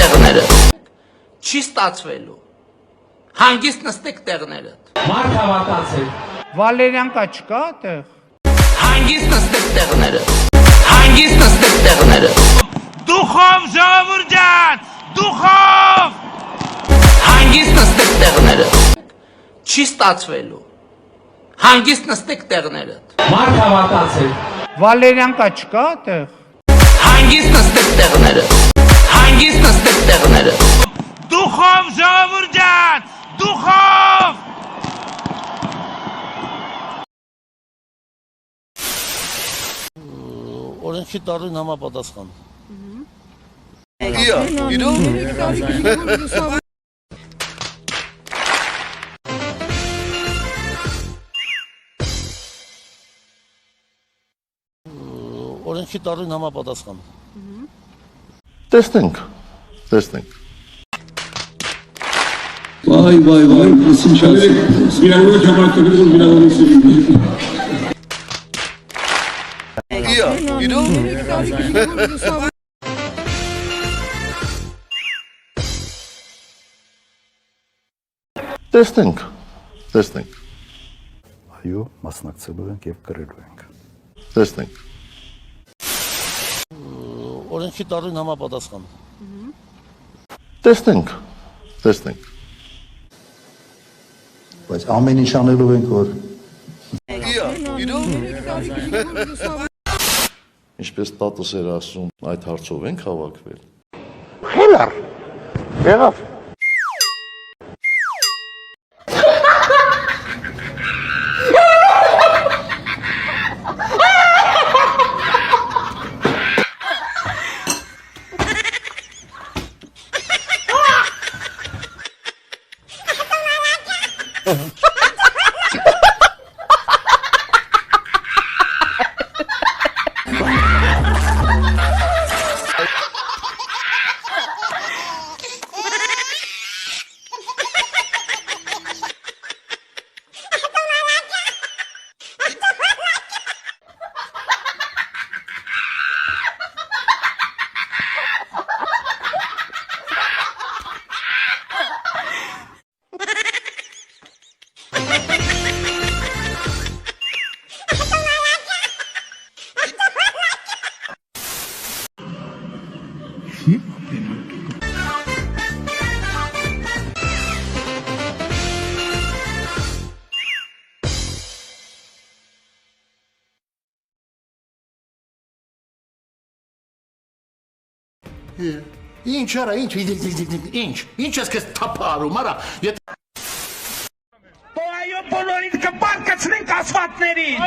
տեղները։ Չի ստացվելու։ Հանգիստ նստեք տեղներդ։ Մարդ հավատացել։ Վալերյանկա չկա տեղ։ Հանգիստ նստեք տեղները։ Հանգիստ նստեք տեղները։ Դուխով ժողովուրդ ջան, դուխով։ Հանգիստ նստեք տեղները։ Չի ստացվելու։ Հանգիստ նստեք տեղներդ։ Մարդ հավատացել։ Վալերյանկա չկա տեղ։ Հանգիստ նստեք տեղները։ Հանգիստ նստեք տեղները։ Դուխով ժողովուրդ ջան, դուխով։ Օրենքի տարին համապատասխան։ Օրենքի տարին համապատասխան։ Տեսնենք։ Vay, nasıl çalışıyor? Miravolu cemaatleri bu Miravolu seviyor. Տեսնենք։ Այո, մասնակցելու ենք եւ կրելու ենք։ Տեսնենք։ Օրենքի տարին համապատասխան։ Տեսնենք։ Բայց ամեն ինչ անելու ենք, որ Ինչպես տատս էր ասում, այդ հարցով ենք հավաքվել։ Խելար։ Եղավ։ Ինչ արա, ինչ ես կես թափարում, արա, Այո, բոլորին կպարկացնենք ասֆալտներին,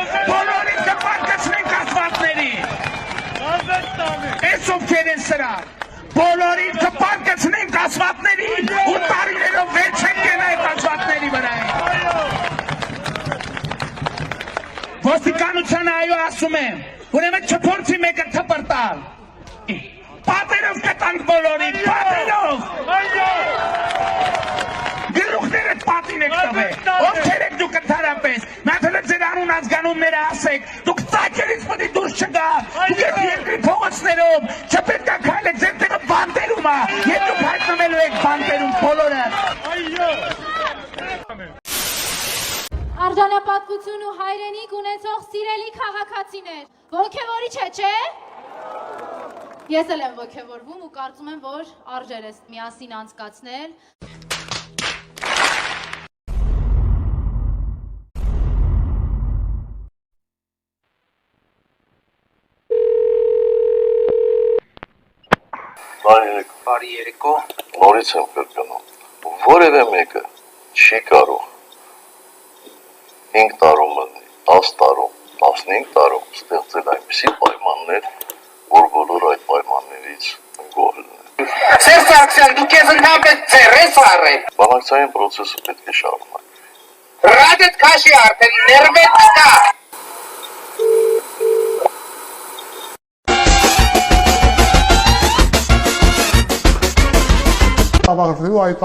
Այս ովքեր են սրանք, բոլորին կպարկացնենք ասֆալտներին, ու տարիներով վեր չեն կենա այդ ասֆալտների վրա են։ Ոստիկանությանը այո ասում եմ, ուրեմն չփորձի մեկը թպրտալ։ Պատերով կտանք բոլորին, պատերով։ Գլուխներդ պատին եք տվել, ովքեր եք դուք ընդհանրապես, նայել եք ձեր անուն ազգանունները ասեք, դուք ծակերից պետք է դուրս չգաք, դուք եք երկրի փողոցներով, չպետք է քայլեք, ձեր տեղը բանտերում է, եւ դուք հայտնվելու եք բանտերում բոլորը։ Արժանապատվություն ու հայրենիք ունեցող սիրելի քաղաքացիներ, ոգևորիչ է, չէ՞։ Ես էլ եմ ոգևորվում ու կարծում եմ, որ արժեր է միասին անցկացնել։ Բարի երեկո։ Նորից եմ կրկնում։ Որևէ մեկը չի կարող 5 տարում, 10 տարում, 15 տարում ստեղծել այնպիսի պայմաններ, որ բոլոր այդ պայմաններից գոհ լինեն։ Սերժ Սարգսյան, դու քեզ ընդհանրապես ձեռ ես առել։ Բանակցային process-ը պետք է շարունակի։ Ռադետ քաշի արդեն ներվեց կա։ ավարտվելու այդ